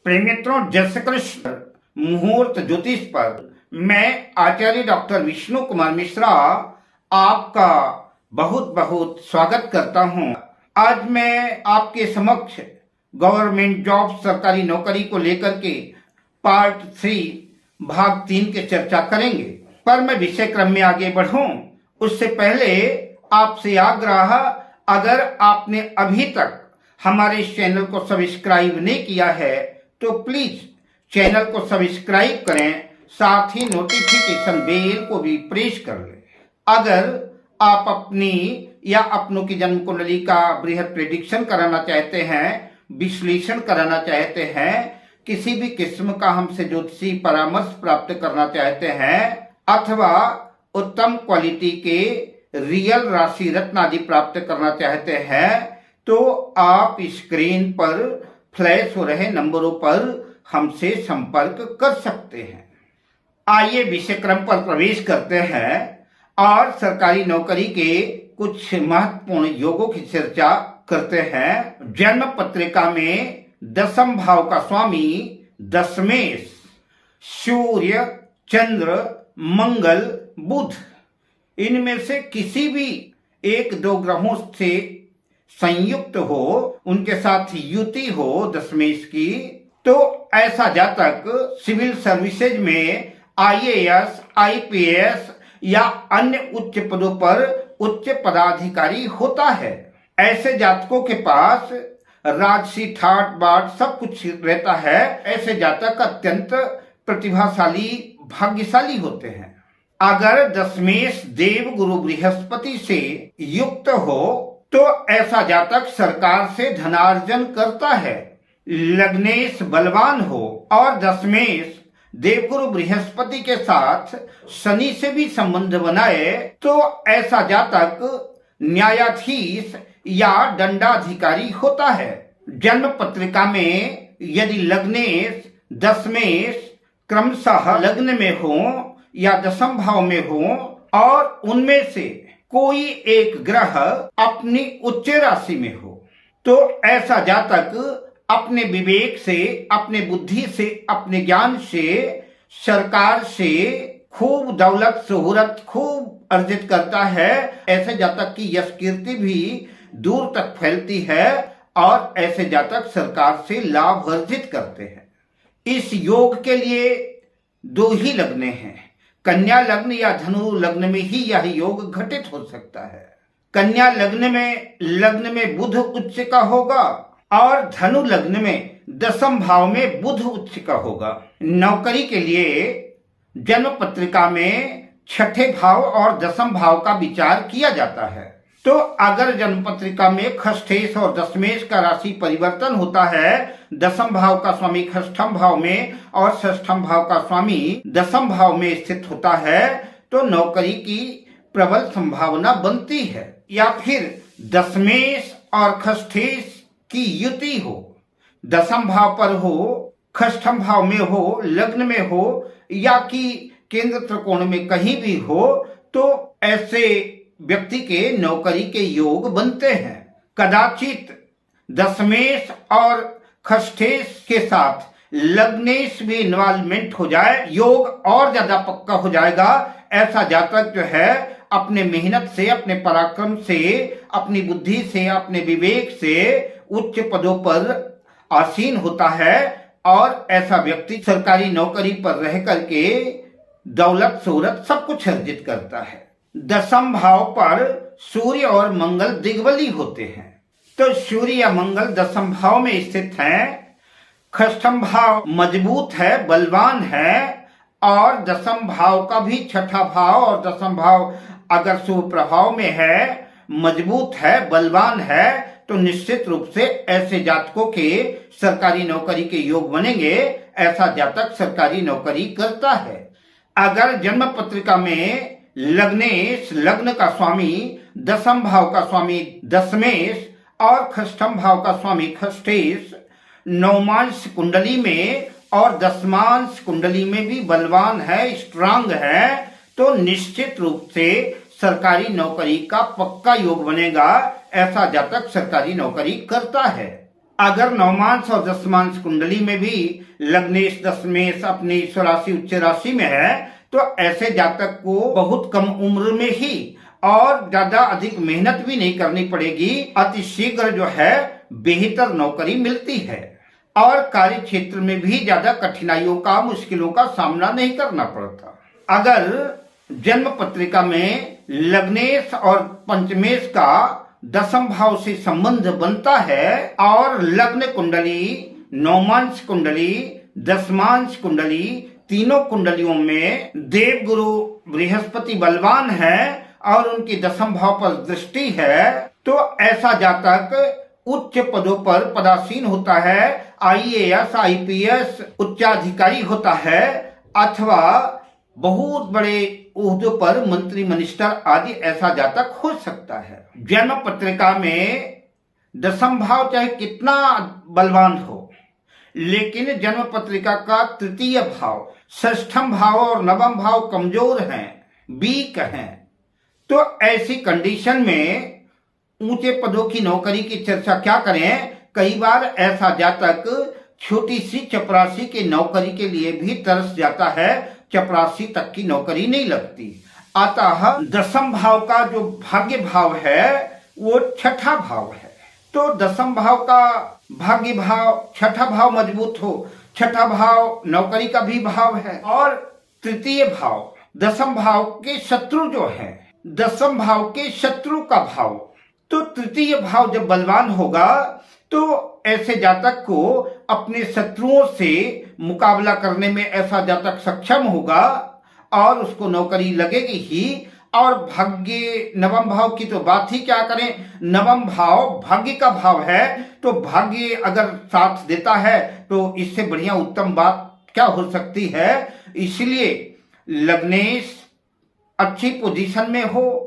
प्रेमित्रों, जय श्री कृष्ण। मुहूर्त ज्योतिष पर मैं आचार्य डॉक्टर विष्णु कुमार मिश्रा आपका बहुत बहुत स्वागत करता हूं। आज मैं आपके समक्ष गवर्नमेंट जॉब, सरकारी नौकरी को लेकर के पार्ट 3 भाग 3 की चर्चा करेंगे। पर मैं विषय क्रम में आगे बढ़ूं उससे पहले आपसे आग्रह, अगर आपने अभी तक हमारे चैनल को सब्सक्राइब नहीं किया है तो प्लीज चैनल को सब्सक्राइब करें, साथ ही नोटिफिकेशन बेल को भी प्रेस कर लें। अगर आप अपनी या अपनों की जन्म कुंडली का बृहद प्रेडिक्शन कराना चाहते हैं, विश्लेषण कराना चाहते हैं, किसी भी किस्म का हमसे ज्योतिषी परामर्श प्राप्त करना चाहते हैं, अथवा उत्तम क्वालिटी के रियल राशि रत्न आदि प्राप्त करना चाहते हैं, तो आप स्क्रीन पर फ्लैश हो रहे नंबरों पर हमसे संपर्क कर सकते हैं। आइए विषय क्रम पर प्रवेश करते हैं और सरकारी नौकरी के कुछ महत्वपूर्ण योगों की चर्चा करते हैं। जन्म पत्रिका में दशम भाव का स्वामी दशमेश सूर्य, चंद्र, मंगल, बुध, इनमें से किसी भी एक दो ग्रहों से संयुक्त हो, उनके साथ युति हो दशमेश की, तो ऐसा जातक सिविल सर्विसेज में आईएएस, आईपीएस या अन्य उच्च पदों पर उच्च पदाधिकारी होता है। ऐसे जातकों के पास राजसी, ठाट बाट सब कुछ रहता है। ऐसे जातक अत्यंत प्रतिभाशाली, भाग्यशाली होते हैं। अगर दशमेश देव गुरु बृहस्पति से युक्त हो तो ऐसा जातक सरकार से धनार्जन करता है। लग्नेश बलवान हो और दशमेश देवगुरु बृहस्पति के साथ शनि से भी संबंध बनाए तो ऐसा जातक न्यायाधीश या दंडाधिकारी होता है। जन्म पत्रिका में यदि लग्नेश, दशमेश क्रमशः लग्न में हो या दशम भाव में हो और उनमें से कोई एक ग्रह अपनी उच्च राशि में हो, तो ऐसा जातक अपने विवेक से, अपने बुद्धि से, अपने ज्ञान से, सरकार से खूब दौलत शोहरत खूब अर्जित करता है। ऐसे जातक की यश कीर्ति भी दूर तक फैलती है और ऐसे जातक सरकार से लाभ अर्जित करते हैं। इस योग के लिए दो ही लग्न हैं, कन्या लग्न या धनु लग्न में ही यह योग घटित हो सकता है। कन्या लग्न में बुध उच्च का होगा और धनु लग्न में दशम भाव में बुध उच्च का होगा। नौकरी के लिए जन्म पत्रिका में छठे भाव और दशम भाव का विचार किया जाता है। तो अगर जन्म पत्रिका में खष्ठेश और दशमेश का राशि परिवर्तन होता है, दशम भाव का स्वामी षष्ठम भाव में और षष्ठम भाव का स्वामी दशम भाव में स्थित होता है, तो नौकरी की प्रबल संभावना बनती है। या फिर दशमेश और खष्ठेश की युति हो, दशम भाव पर हो, षष्ठम भाव में हो, लग्न में हो या कि केंद्र त्रिकोण में कहीं भी हो, तो ऐसे व्यक्ति के नौकरी के योग बनते हैं। कदाचित दशमेश और खष्ठेश के साथ लग्नेश भी इन्वॉल्वमेंट हो जाए, योग और ज्यादा पक्का हो जाएगा। ऐसा जातक जो है अपने मेहनत से, अपने पराक्रम से, अपनी बुद्धि से, अपने विवेक से उच्च पदों पर आसीन होता है और ऐसा व्यक्ति सरकारी नौकरी पर रह करके दौलत शोहरत सब कुछ अर्जित करता है। दशम भाव पर सूर्य और मंगल दिग्बली होते हैं, तो सूर्य या मंगल दशम भाव में स्थित हैं। षष्ठम भाव मजबूत है, बलवान है और दशम भाव का भी छठा भाव और दशम भाव अगर शुभ प्रभाव में है, मजबूत है, बलवान है, तो निश्चित रूप से ऐसे जातकों के सरकारी नौकरी के योग बनेंगे। ऐसा जातक सरकारी नौकरी करता है। अगर जन्म पत्रिका में लग्नेश, लग्न का स्वामी, दशम भाव का स्वामी दशमेश और षष्ठम भाव का स्वामी खष्ठेश नवमांश कुंडली में और दशमांश कुंडली में भी बलवान है, स्ट्रांग है, तो निश्चित रूप से सरकारी नौकरी का पक्का योग बनेगा। ऐसा जातक सरकारी नौकरी करता है। अगर नवमांश और दशमांश कुंडली में भी लग्नेश दशमेश अपनी स्वराशि उच्च राशि में है तो ऐसे जातक को बहुत कम उम्र में ही और ज्यादा अधिक मेहनत भी नहीं करनी पड़ेगी, अतिशीघ्र जो है बेहतर नौकरी मिलती है और कार्य क्षेत्र में भी ज्यादा कठिनाइयों का मुश्किलों का सामना नहीं करना पड़ता। अगर जन्म पत्रिका में लग्नेश और पंचमेश का दशम भाव से संबंध बनता है और लग्न कुंडली, नवमांश कुंडली, दशमांश कुंडली तीनों कुंडलियों में देवगुरु बृहस्पति बलवान है और उनकी दशम भाव पर दृष्टि है तो ऐसा जातक उच्च पदों पर पदासीन होता है, IAS, IPS उच्चाधिकारी होता है अथवा बहुत बड़े ओहदों पर मंत्री मिनिस्टर आदि ऐसा जातक हो सकता है। जन्म पत्रिका में दशम भाव चाहे कितना बलवान हो लेकिन जन्म पत्रिका का तृतीय भाव, षष्ठम भाव और नवम भाव कमजोर हैं, वीक हैं, तो ऐसी कंडीशन में ऊंचे पदों की नौकरी की चर्चा क्या करें। कई बार ऐसा जातक छोटी सी चपरासी की नौकरी के लिए भी तरस जाता है, चपरासी तक की नौकरी नहीं लगती। अतः दशम भाव का जो भाग्य भाव है वो छठा भाव है, तो दशम भाव का भाग्य भाव, छठा भाव मजबूत हो, छठा भाव नौकरी का भी भाव है और तृतीय भाव दशम भाव के शत्रु जो है, दशम भाव के शत्रु का भाव, तो तृतीय भाव जब बलवान होगा तो ऐसे जातक को अपने शत्रुओं से मुकाबला करने में ऐसा जातक सक्षम होगा और उसको नौकरी लगेगी ही। और भाग्य नवम भाव की तो बात ही क्या करें, नवम भाव भाग्य का भाव है, तो भाग्य अगर साथ देता है तो इससे बढ़िया उत्तम बात क्या हो सकती है। इसलिए लग्नेश अच्छी पोजीशन में हो,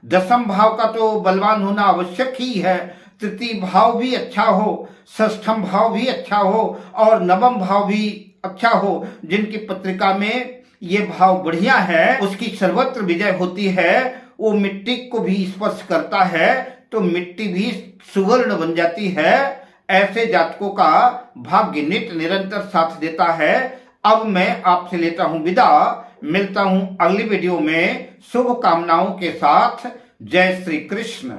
दशम भाव का तो बलवान होना आवश्यक ही है, तृतीय भाव भी अच्छा हो, षष्ठम भाव भी अच्छा हो और नवम भाव भी अच्छा हो। जिनकी पत्रिका में ये भाव बढ़िया है उसकी सर्वत्र विजय होती है, वो मिट्टी को भी स्पर्श करता है तो मिट्टी भी सुवर्ण बन जाती है। ऐसे जातकों का भाग्य नित निरंतर साथ देता है। अब मैं आपसे लेता हूं विदा, मिलता हूं अगली वीडियो में शुभ कामनाओं के साथ। जय श्री कृष्ण।